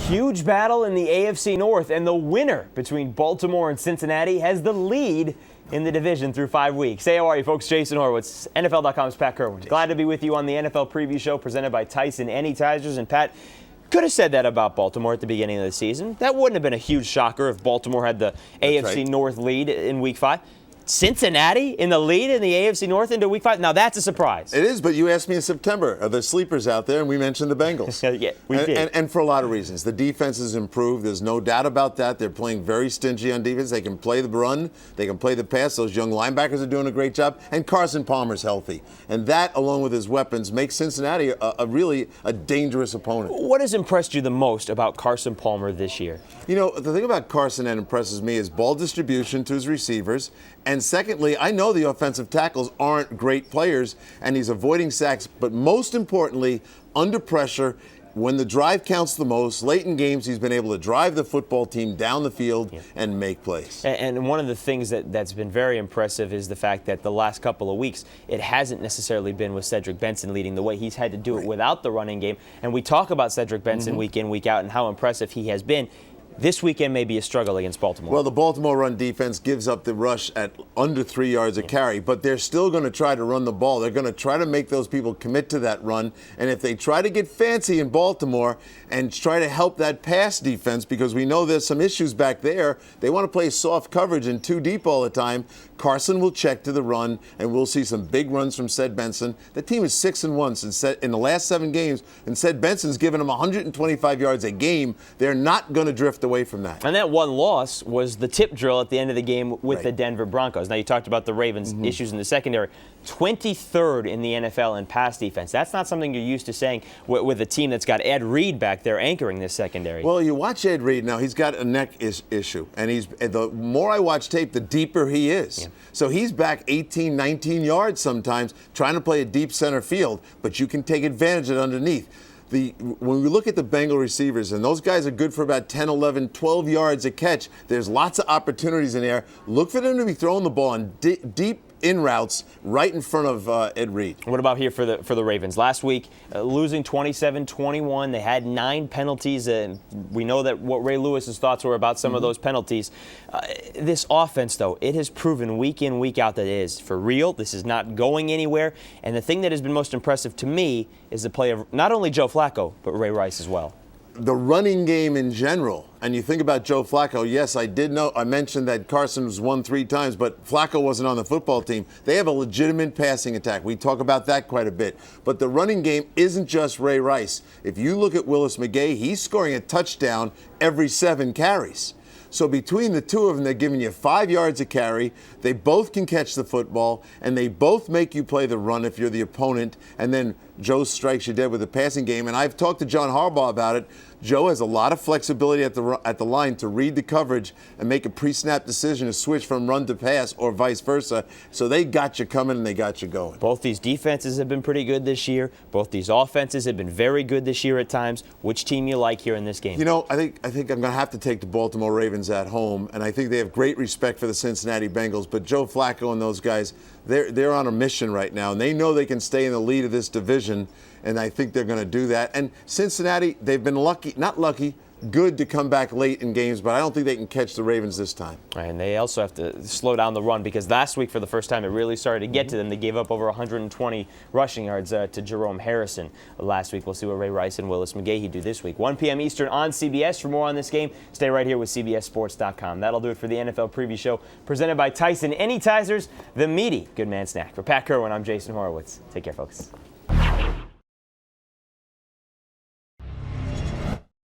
Huge battle in the AFC North, and the winner between Baltimore and Cincinnati has the lead in the division through 5 weeks. Hey, how are you, folks? Jason Horowitz, NFL.com's Pat Kirwan. Glad to be with you on the NFL preview show presented by Tyson Anytizers. And Pat, could have said that about Baltimore at the beginning of the season. That wouldn't have been a huge shocker if Baltimore had the AFC North lead in Week 5. Cincinnati in the lead in the AFC North into Week 5. Now that's a surprise. It is, but you asked me in September, are there sleepers out there? And we mentioned the Bengals. Yeah, we did. And for a lot of reasons. The defense has improved. There's no doubt about that. They're playing very stingy on defense. They can play the run. They can play the pass. Those young linebackers are doing a great job. And Carson Palmer's healthy. And that, along with his weapons, makes Cincinnati a really dangerous opponent. What has impressed you the most about Carson Palmer this year? You know, the thing about Carson that impresses me is ball distribution to his receivers. And secondly, I know the offensive tackles aren't great players, and he's avoiding sacks. But most importantly, under pressure, when the drive counts the most, late in games, he's been able to drive the football team down the field and make plays. And one of the things that's been very impressive is the fact that the last couple of weeks, it hasn't necessarily been with Cedric Benson leading the way. He's had to do it without the running game. And we talk about Cedric Benson week in, week out, and how impressive he has been. This weekend may be a struggle against Baltimore. Well, the Baltimore run defense gives up the rush at under 3 yards a carry, but they're still going to try to run the ball. They're going to try to make those people commit to that run. And if they try to get fancy in Baltimore and try to help that pass defense, because we know there's some issues back there, they want to play soft coverage and too deep all the time. Carson will check to the run, and we'll see some big runs from Ced Benson. The team is 6-1 in the last 7 games, and Ced Benson's given them 125 yards a game. They're not going to drift away from that. And that one loss was the tip drill at the end of the game with the Denver Broncos. Now, you talked about the Ravens' issues in the secondary. 23rd in the NFL in pass defense. That's not something you're used to saying with a team that's got Ed Reed back there anchoring this secondary. Well, you watch Ed Reed now. He's got a neck issue. And the more I watch tape, the deeper he is. Yeah. So he's back 18, 19 yards sometimes trying to play a deep center field, but you can take advantage of it underneath. When we look at the Bengal receivers, and those guys are good for about 10, 11, 12 yards a catch, there's lots of opportunities in there. Look for them to be throwing the ball on deep in routes right in front of Ed Reed. What about here for the Ravens? Last week, losing 27-21. They had 9 penalties, and we know that what Ray Lewis's thoughts were about some of those penalties. This offense, though, it has proven week in, week out that it is for real. This is not going anywhere. And the thing that has been most impressive to me is the play of not only Joe Flacco, but Ray Rice as well. The running game in general, and you think about Joe Flacco, yes, I mentioned that Carson was won 3 times, but Flacco wasn't on the football team. They have a legitimate passing attack. We talk about that quite a bit. But the running game isn't just Ray Rice. If you look at Willis McGahee, he's scoring a touchdown every 7 carries. So between the two of them, they're giving you 5 yards a carry. They both can catch the football, and they both make you play the run if you're the opponent. And then Joe strikes you dead with the passing game. And I've talked to John Harbaugh about it. Joe has a lot of flexibility at the line to read the coverage and make a pre-snap decision to switch from run to pass or vice versa. So they got you coming and they got you going. Both these defenses have been pretty good this year. Both these offenses have been very good this year at times. Which team you like here in this game? You know, I think I'm going to have to take the Baltimore Ravens at home, and I think they have great respect for the Cincinnati Bengals. But Joe Flacco and those guys, they're on a mission right now, and they know they can stay in the lead of this division. And I think they're going to do that. And Cincinnati, they've been good to come back late in games, but I don't think they can catch the Ravens this time. And they also have to slow down the run, because last week, for the first time, it really started to get to them. They gave up over 120 rushing yards to Jerome Harrison last week. We'll see what Ray Rice and Willis McGahee do this week. 1 p.m. Eastern on CBS. For more on this game, stay right here with CBSSports.com. That'll do it for the NFL Preview Show, presented by Tyson Anytizers, the meaty Good Man Snack. For Pat Kirwan, I'm Jason Horowitz. Take care, folks.